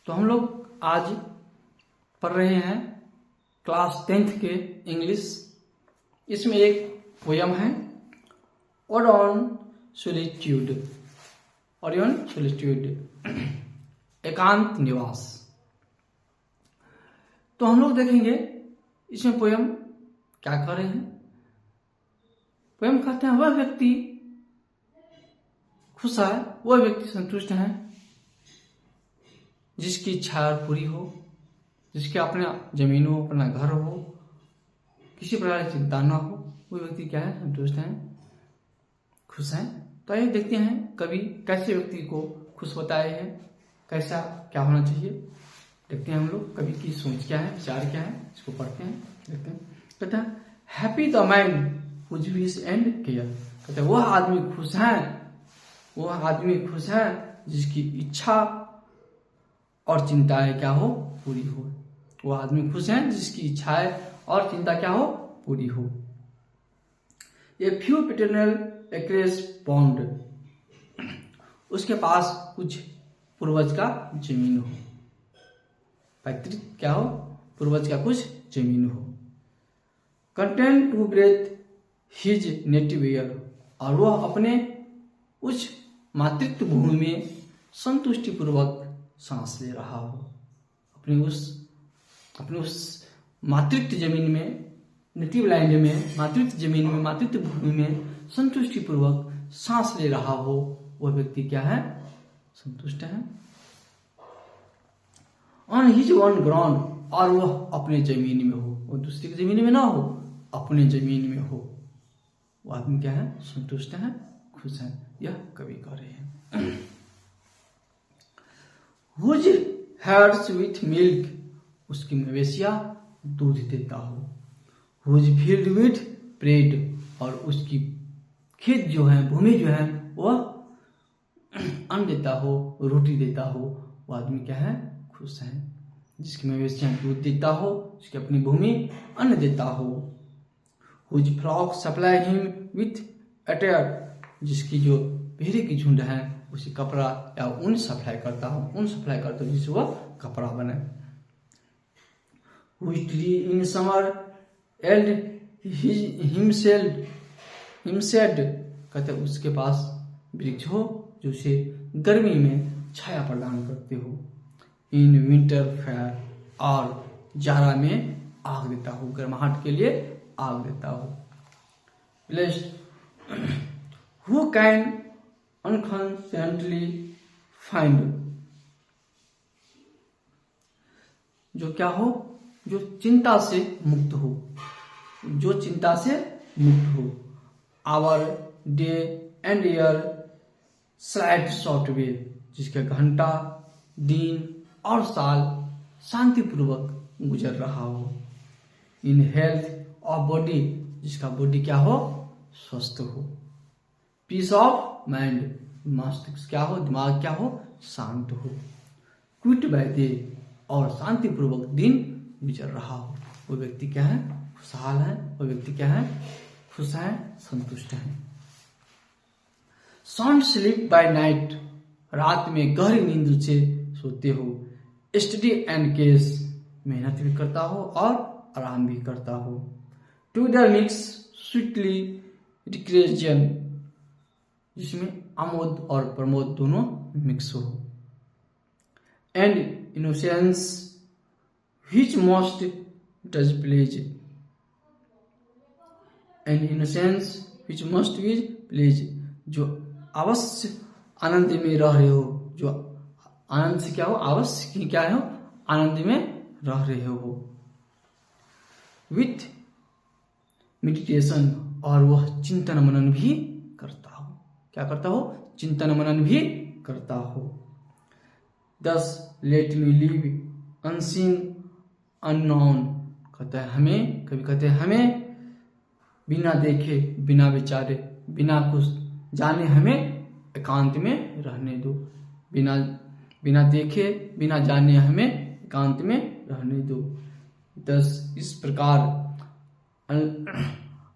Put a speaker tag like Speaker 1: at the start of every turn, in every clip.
Speaker 1: तो हम लोग आज पढ़ रहे हैं क्लास 10th के इंग्लिश। इसमें एक पोयम है ओड ऑन सॉलिट्यूड, एकांत निवास। तो हम लोग देखेंगे इसमें पोयम क्या कर रहे हैं। पोयम कहते हैं वह व्यक्ति खुश है, वह व्यक्ति संतुष्ट है जिसकी इच्छा पूरी हो, जिसके अपना जमीन हो, अपना घर हो, किसी प्रकार की चिंता न हो, वो व्यक्ति क्या है, संतुष्ट है, खुश है। तो आइए देखते हैं कवि कैसे व्यक्ति को खुश बताए हैं, कैसा क्या होना चाहिए। देखते हैं हम लोग कवि की सोच क्या है, विचार क्या है, इसको पढ़ते हैं, देखते हैं। कहते हैं happy the man whose wish and care. कहते हैं वह आदमी खुश है, वह आदमी खुश है जिसकी इच्छा और चिंताएं क्या हो, पूरी हो। वह आदमी खुश है जिसकी इच्छाएं और चिंता क्या हो, पूरी हो। A few paternal acres bond, उसके पास कुछ पूर्वज का जमीन हो, पैतृक क्या हो, पूर्वज का कुछ जमीन हो। Content to breathe his native air, और वह अपने उस मातृत्व भूमि में संतुष्टि पूर्वक सांस ले रहा हो, अपने उस मातृत्व जमीन में, नेटिव लैंड में, मातृत्व जमीन में, मातृत्व भूमि में संतुष्टि पूर्वक सांस ले रहा हो, वह व्यक्ति क्या है, संतुष्ट है। ऑन हिज ओन ग्राउंड, और वह अपने जमीन में हो, वो दूसरी की जमीन में ना हो, अपने जमीन में हो, वो आदमी क्या है, संतुष्ट है, खुश है। यह कवि कह रहे हैं। हुज हर्ड्स विथ मिल्क, उसकी मवेशिया दूध देता हो। हुज फील्ड विथ ब्रेड, और उसकी खेत जो है, भूमि जो है, वह अन्न देता हो, रोटी देता हो, वो आदमी क्या है, खुश है। जिसकी मवेशियां दूध देता हो, उसकी अपनी भूमि अन्न देता हो। Whose flock supply him with attire, जिसकी जो भेड़े की झुंड है उसे कपड़ा या ऊन सप्लाई करता हो, जिससे वह कपड़ा बने। Whose tree in summer yield him shade, कहते उसके पास वृक्ष हो जो उसे गर्मी में छाया प्रदान करते हो। इन विंटर फायर, और जाड़ा में आग देता हो, गर्माहट के लिए आग देता हो। ब्लेस्ड हु कैन अनकॉन्सेंटली फाइंड, जो क्या हो, जो चिंता से मुक्त हो, जो चिंता से मुक्त हो। Hour day and year slide short way, जिसका घंटा, दिन और साल शांतिपूर्वक गुजर रहा हो। इन हेल्थ ऑफ बॉडी, जिसका बॉडी क्या हो, स्वस्थ हो। पीस ऑफ माइंड, मस्तिष्क क्या हो, दिमाग क्या हो, शांत हो। क्विट बाय डे, और शांतिपूर्वक दिन गुजर रहा हो, वो व्यक्ति क्या है, खुशहाल है, वो व्यक्ति क्या है, खुश है, संतुष्ट है। साउंड स्लीप बाय नाइट, रात में गहरी नींद से सोते हो। स्टडी एंड केस, मेहनत भी करता हो और आराम भी करता हो। टुगेदर मिक्स स्वीटली रिक्रिएशन, जिसमें आमोद और प्रमोद दोनों मिक्स हो। And innocence which most does please, and innocence which most does please, जो अवश्य आनंद में रह रहे हो, जो आनंद से क्या हो, अवश्य की क्या हो, आनंद में रह रहे हो। विथ मेडिटेशन, और वह चिंतन मनन भी करता हो, क्या करता हो, चिंतन मनन भी करता हो। दस let me live unseen unknown, कहता है हमें, कभी कहते हैं हमें बिना देखे, बिना विचारे, बिना कुछ जाने हमें एकांत में रहने दो। बिना देखे, बिना जाने हमें एकांत में रहने दो। 10 इस प्रकार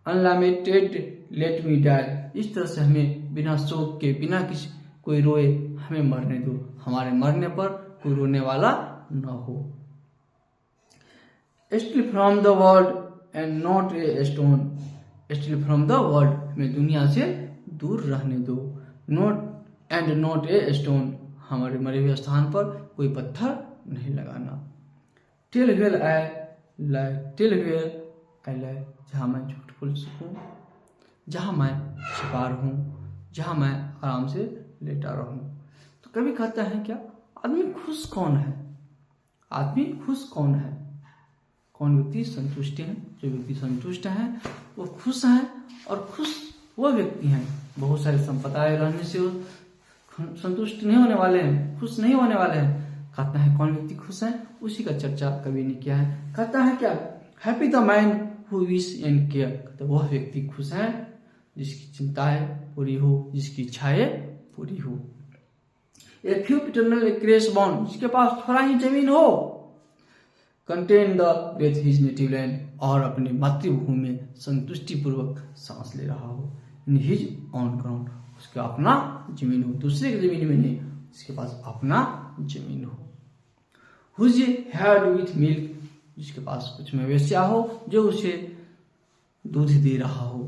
Speaker 1: अनलिमिटेड लेट मी डाई, इस तरह से हमें बिना शोक के, बिना किसी कोई रोए हमें मरने दो। हमारे मरने पर कोई रोने वाला न हो। Still from the world and not a stone, still from the world, हमें दुनिया से दूर रहने दो। नॉट ए स्टोन, हमारे मरे हुए स्थान पर कोई पत्थर नहीं लगाना। Tell where I lie, tell where I lie, जहाँ मैं झूठ बोल सकूँ, जहाँ मैं छिपा रहूँ, जहाँ मैं आराम से लेटा रहूँ। तो कभी कहता है क्या, आदमी खुश कौन है? आदमी खुश कौन है? कौन व्यक्ति संतुष्ट है? जो व्यक्ति संतुष्ट है वो खुश है, और खुश वो व्यक्ति हैं बहुत सारी संपदाएं रहने से वो संतुष्ट नहीं होने वाले हैं, खुश नहीं होने वाले हैं। कहता है कौन व्यक्ति खुश है, उसी का चर्चा कवि ने किया है। कहता है क्या, happy the man who wish and care, तो वह व्यक्ति खुश है जिसकी चिंताएं पूरी हो, जिसकी इच्छाएं पूरी हो। A few paternal acres bound, जिसके पास थोड़ा ही जमीन हो, content the breathe his native land, और अपनी मातृभूमि में संतुष्टि पूर्वक सांस ले रहा हो। इन हिज ऑन ग्राउंड, उसका अपना जमीन हो, दूसरे की जमीन में नहीं, उसके पास अपना जमीन हो। हुज हैड विथ मिल्क, जिसके पास कुछ मवेशिया हो जो उसे दूध दे रहा हो।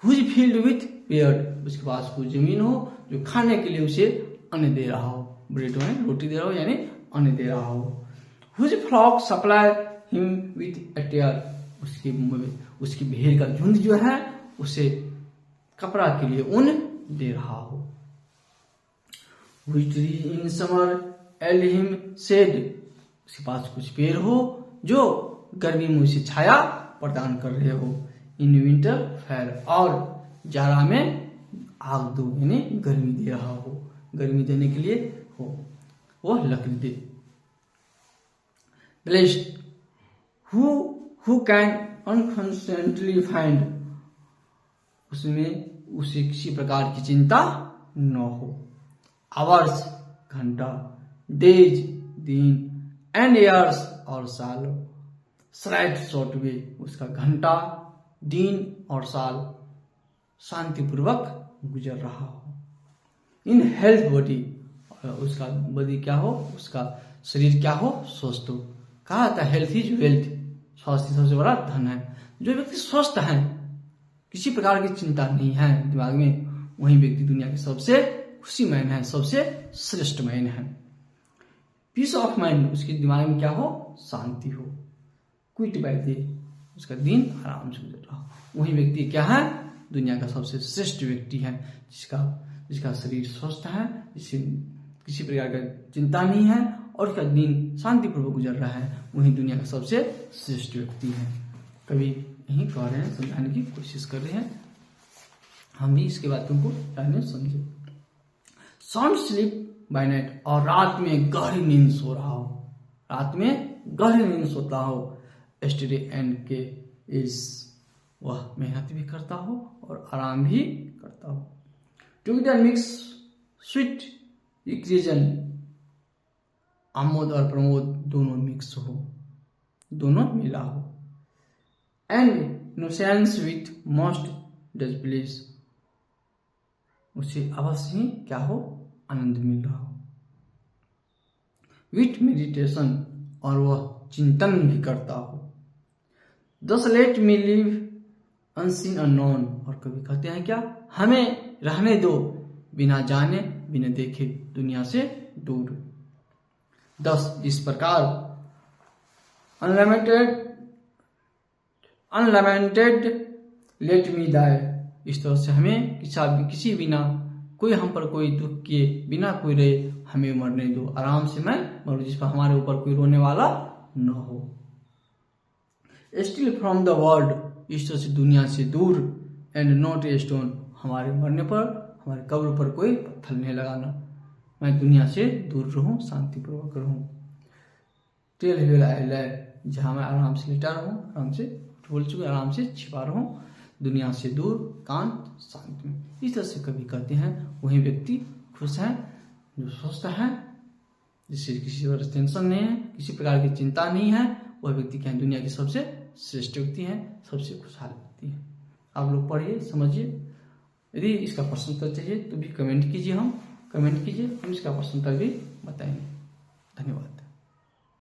Speaker 1: हुज फील्ड विथ बियर्ड, उसके पास कुछ जमीन हो जो खाने के लिए उसे अन्न दे रहा हो, ब्रेड में रोटी दे रहा हो यानी अन्न दे रहा हो। Whose flock supply him with attire, उसकी भेड़ का झुंड जो है उसे कपड़ा के लिए ऊन दे रहा हो। Whose tree in summer yield him shade, उसके पास कुछ पेड़ हो जो गर्मी में उसे छाया प्रदान कर रहे हो। इन विंटर फायर, और जाड़ा में आग दो यानी गर्मी दे रहा हो, गर्मी देने के लिए हो वह लकड़ी दे। ब्लेस्ड हु कैन अनकॉन्स्टेंटली फाइंड, उसमें उसे किसी प्रकार की चिंता न हो। आवर्स घंटा, डेज दिन, एंड ईयर्स और साल, स्लाइड शॉर्ट वे, उसका घंटा दिन और साल शांतिपूर्वक गुजर रहा हो। इन हेल्थ बॉडी, उसका बॉडी क्या हो, उसका शरीर क्या हो, स्वस्थ हो। कहा था हेल्थ इज वेल्थ, स्वास्थ्य सबसे बड़ा धन है। जो व्यक्ति स्वस्थ है, किसी प्रकार की चिंता नहीं है दिमाग में, वही व्यक्ति दुनिया के सबसे खुशी मैन है, सबसे श्रेष्ठ मैन है। पीस ऑफ माइंड, उसके दिमाग में क्या हो, शांति हो। क्विट बाय डे, उसका दिन आराम से गुजर रहा हो, वही व्यक्ति क्या है, दुनिया का सबसे श्रेष्ठ व्यक्ति है, जिसका शरीर स्वस्थ है, जिसे किसी प्रकार का चिंता नहीं है और उसका दिन शांतिपूर्वक गुजर रहा है, वही दुनिया का सबसे श्रेष्ठ व्यक्ति है। कभी यही कह रहे हैं, समझाने की कोशिश कर रहे हैं, हम भी इसके बातों को जानने समझे। साउंड स्लीप बाय नाइट, और रात में गहरी नींद सो रहा हो, रात में गहरी नींद सोता हो। एस्टरडे एंड के इज, वह मेहनत भी करता हो और आराम भी करता हो। टुगेदर मिक्स स्वीट इक्रीजन, आमोद और प्रमोद दोनों मिक्स हो, दोनों मिला हो। And innocence with most does please, उसे अवश्य ही क्या हो, आनंद मिल रहा हो। विथ मेडिटेशन, और वह चिंतन भी करता हो। दस let me live unseen unknown, और कभी कहते हैं क्या, हमें रहने दो बिना जाने बिना देखे, दुनिया से दूर। 10 इस प्रकार अनलिमिटेड लेट मी डाई, इस तरह से हमें किसी बिना, कोई हम पर कोई दुख किए बिना कोई रहे, हमें मरने दो, आराम से मैं मरूं, जिस पर हमारे ऊपर कोई रोने वाला न हो। स्टिल फ्रॉम द वर्ल्ड, इस तरह से दुनिया से दूर। एंड नॉट ए स्टोन, हमारे मरने पर हमारे कब्र पर कोई पत्थर नहीं लगाना, मैं दुनिया से दूर रहूं, शांतिपूर्वक रहूं। टेल हिल आई लाई, जहाँ मैं आराम से लेटा रहूं, आराम से बोल चुके, आराम से छिपा रहूं, दुनिया से दूर, कांत शांत में। इस तरह से कभी कहते हैं, वही व्यक्ति खुश है जो स्वस्थ है, जिससे किसी तरह टेंशन नहीं है, किसी प्रकार की चिंता नहीं है, वह व्यक्ति क्या है, दुनिया की सबसे श्रेष्ठ व्यक्ति है, सबसे खुशहाल व्यक्ति है। आप लोग पढ़िए, समझिए। यदि इसका प्रश्न उत्तर चाहिए तो भी कमेंट कीजिए, हम इसका प्रश्न उत्तर भी बताएंगे।